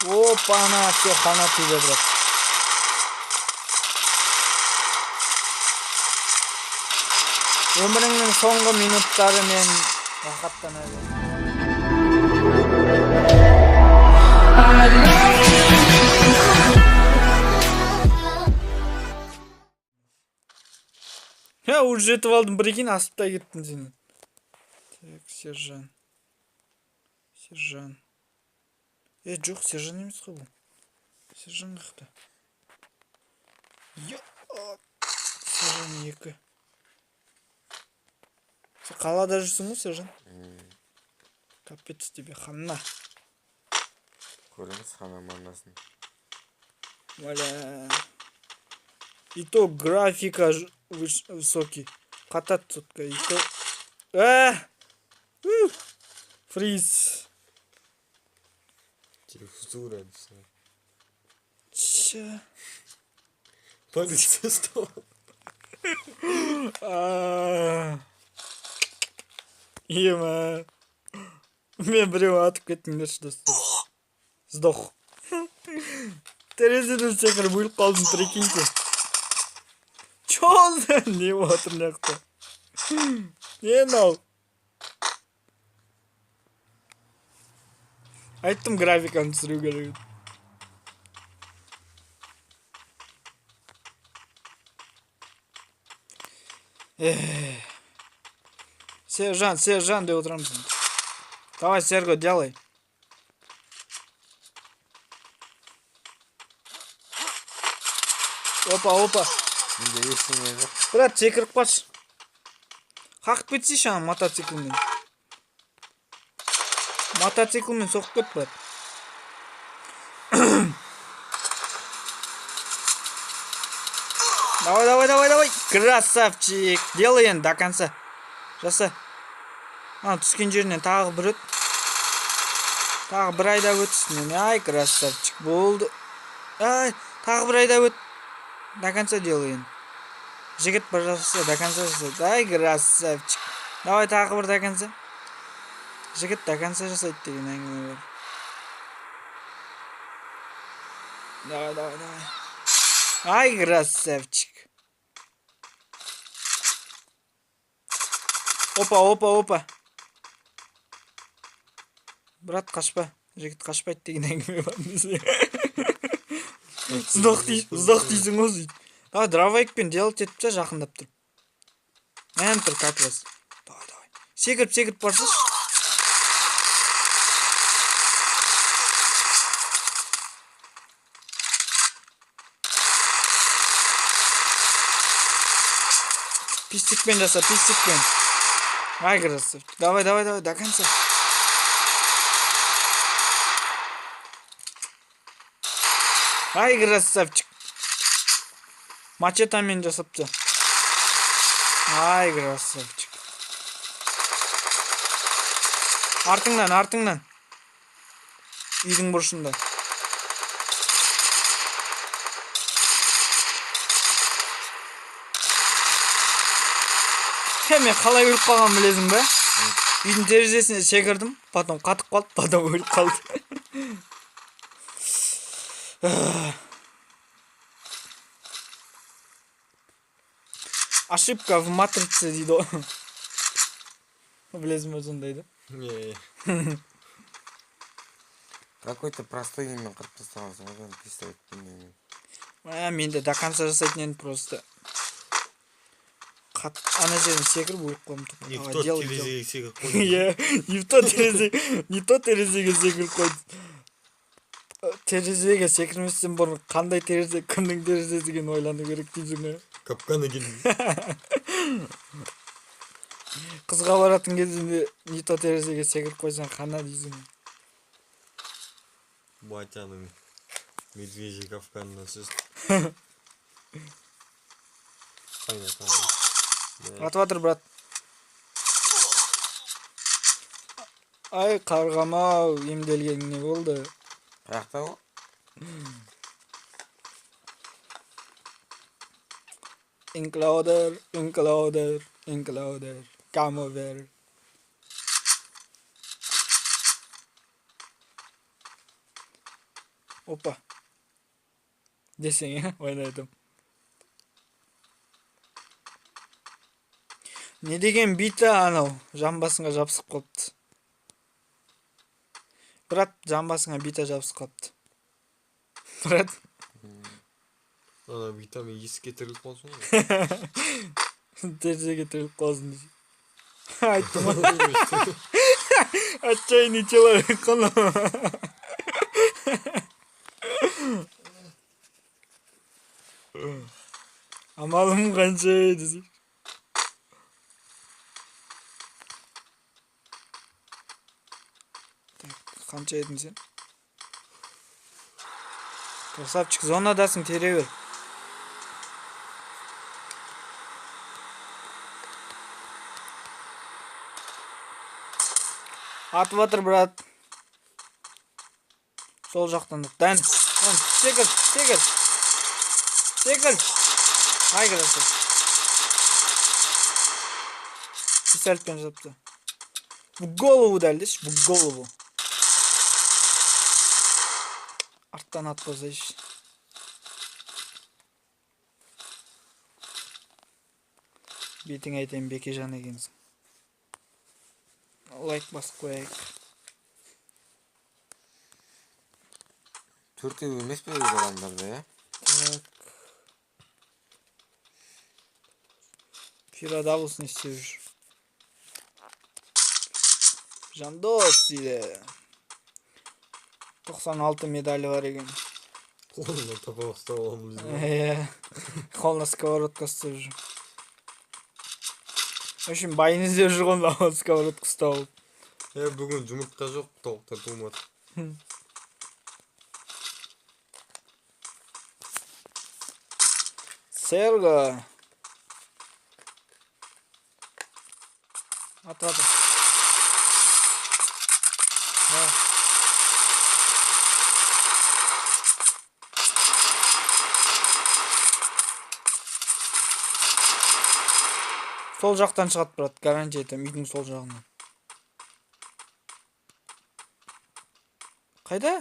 Опа-на, все қанат үйде брат. Өміріңнің соңғы минуттары мен рахаттана бер. Я уже жетіп алдым, прикинь, асып та кеттің сен. Так, сержан. Жоқ, сержан емес қой бұл. Сержан қақта. Сержан 2. Сен қалада жүрсің ғой, сержан? Капец тебе хана. Көріңіз хана маннасын. Валя. И то графика высокий. Катать сотка. И то... Фриз. Текстура. Че? Полиция стала. Ема. Мен біреу атып кеттіңдерші достар. Сдох. Терезеден секіріп өліп қалдым, прикиньте. Чё не отыр мына Не мынау? Айттым, графиканы түсіру керек. Сержан деп отырамын. Давай, Серго, делай. Опа. Менде ештеңе жоқ. Брат, секіріп қаш. Қақып кетсейші ана мотоциклмен. Мотоциклмен соқып кет, брат. Давай. Красавчик. Делай енді до конца. Жаса. Түскен жерінен тағы бір өт. Тағы бір айда өтсін. Ай, красавчик. Болды. Ай, тағы бір айда өт. До конца делай енді. Жігіт бір жаса, до конца жасайды. Ай, красавчик. Давай тағы бір до конца. Жігіт до конца жасайды деген әңгіме бар. Давай. Ай, красавчик. Опа. Брат, қашпа. Жігіт қашпайды деген әңгіме бар десе. Сдох дейсің ғой. Дровайкпен делать етіп жақындап тұр. Мән тұр, как раз. Давай. Секіріп барсаш. Пистикпен жаса, пистикпен. Ай, красавчик. Давай, до конца. Ай, красавчик. Мачетамен жасапты. Ай, красавчик. Артыңнан. Үйдің бұрышында. Мен қалай өліп қалған білесің бе? Үйдің терезесіне секірдім, потом қатып қалды, потом өліп қалды. Ошибка в матрице дейді. Білесің бе сондайды? Не. Какой-то простой немен қырып тастағансың ғой, пистолетпен. Менде до конца жасайтын енді просто. Ана жерін секіріп өліп қалдым. Не в тот терезеге секіріп қойды. Не в тот терезеге секіріп қойды. Терезеге секірместен бұрын қандай терезе, кімнің терезесі деген ойлану керек дейсің ғой. Капкан екен. Қызға баратын кезінде не то терезеге секіріп қойсаң қана дейсің. Батяның медвежий капканына сөз. Атып брат. Ай, қарғамау, емделген не болды? Қаяқта ғой? Includer. Come over. Опа. Десең, ойнайдым. Не деген бита анау жамбасыңа жабысып қалыпты. Брат, жамбасыңа бита жабысып қалыпты. Брат. Ана витамин еске тіріліп қалсын ғой. Терезеге тіріліп қалсын десе. Айттым ғой. Отчаянный человек қана. Амалым қанша десе. Қанша едің сен? Красавчик, зонадасың, тере бер. Атып атыр, брат. Сол жақтан дән. Секір. Ай, красавчик. Пистолетпен жапты. В голову дәлдеш, в голову. Арттан атпасайшы. Бетің айтайын, Бекежан екенсің. Лайк басып қояйық. Төртеу емес пе адамдарда, я? Так. Пирадавлсын істеп жүр. Жандос дейді. 96 медалі бар екен. Қолына тапа ұстап аламыз. Қолына сковородка ұстап жүр. В общем, байын іздеп жүр қолына сковородка ұстап алып. Бүгін жұмыртқа жоқ, тауықтар туылмады. Серго. Атып. Сол жақтан шығады, брат, гарантия етем, үйдің сол жағынан. Қайда?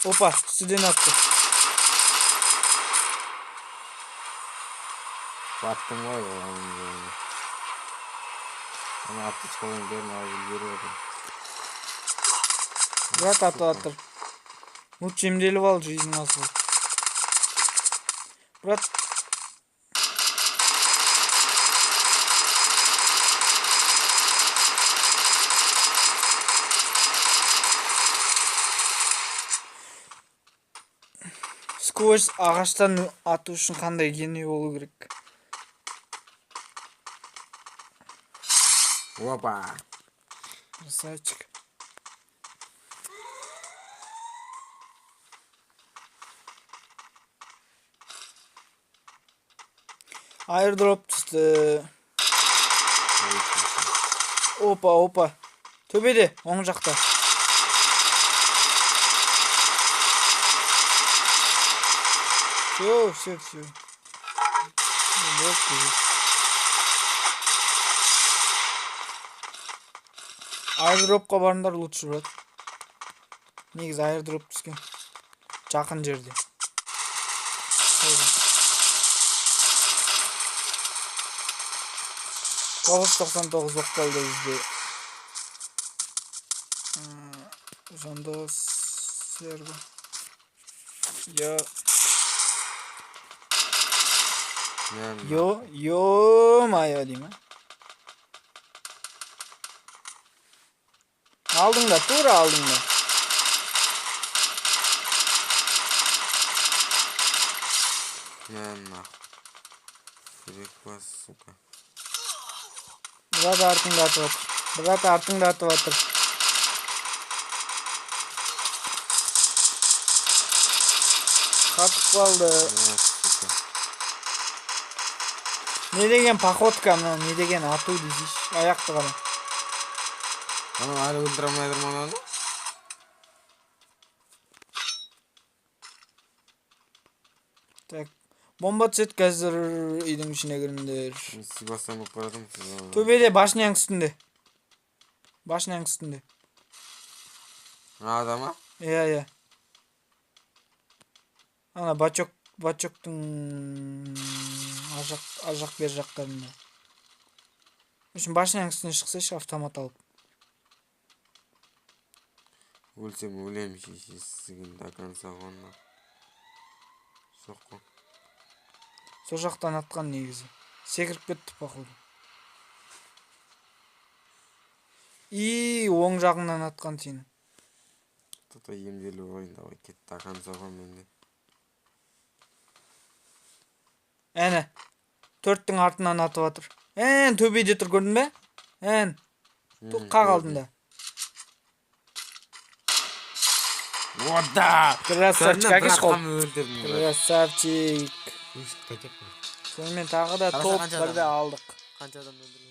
Опа, үстіден атты. Аттым ғой, ана атты шқолын берін алып бері отыр. Брат, атыр. Лучше емделіп ал, жизнь асыл. Брат, сквозь ағаштан ату үшін қандай гений болу керек? Опа! Красавчик. Airdrop түсті. Опа. Төбеде, оң жақта. Все. Airdropқа барыңдар лучше, брат. Негізі airdrop түскен. Жақын жерде. 999 оқпалды бізде. Жандос серго. Ё-моё деймін. Алдыңда, тура алдыңда. Керек па, сука. Брат, артыңда атып атыр. Қатып қалды. Не деген походка, не деген ату дейсіз. Аяқты ғана. Ана әлі өлтірамайдыр маңаны? Так, бомба түсет қазір үйдің ішіне кіріңдер. Сибастан болып барадым. Төбеде, башняң үстінде. Адама? Iya. Ана бачоктун ажак бер жактарында. Ушун башынан үстүнө чыксайчы автомат алып. Өлсем өлем шишесигин до конца гонна. Сокко. Сол жактан аткан негизи. Секирип кетти походу. Оң жагынан аткан сени. Тото емделип коеюн давай кет до конца го менде. Әне. 4-тің артынан атып атыр. Төбейде тұр көрдің бе? Қақ алдында. Ода! Красавчик, Акишкол. Красавчик. Сонымен тағы да топ бірді алдық. Қанша адам өлдірді?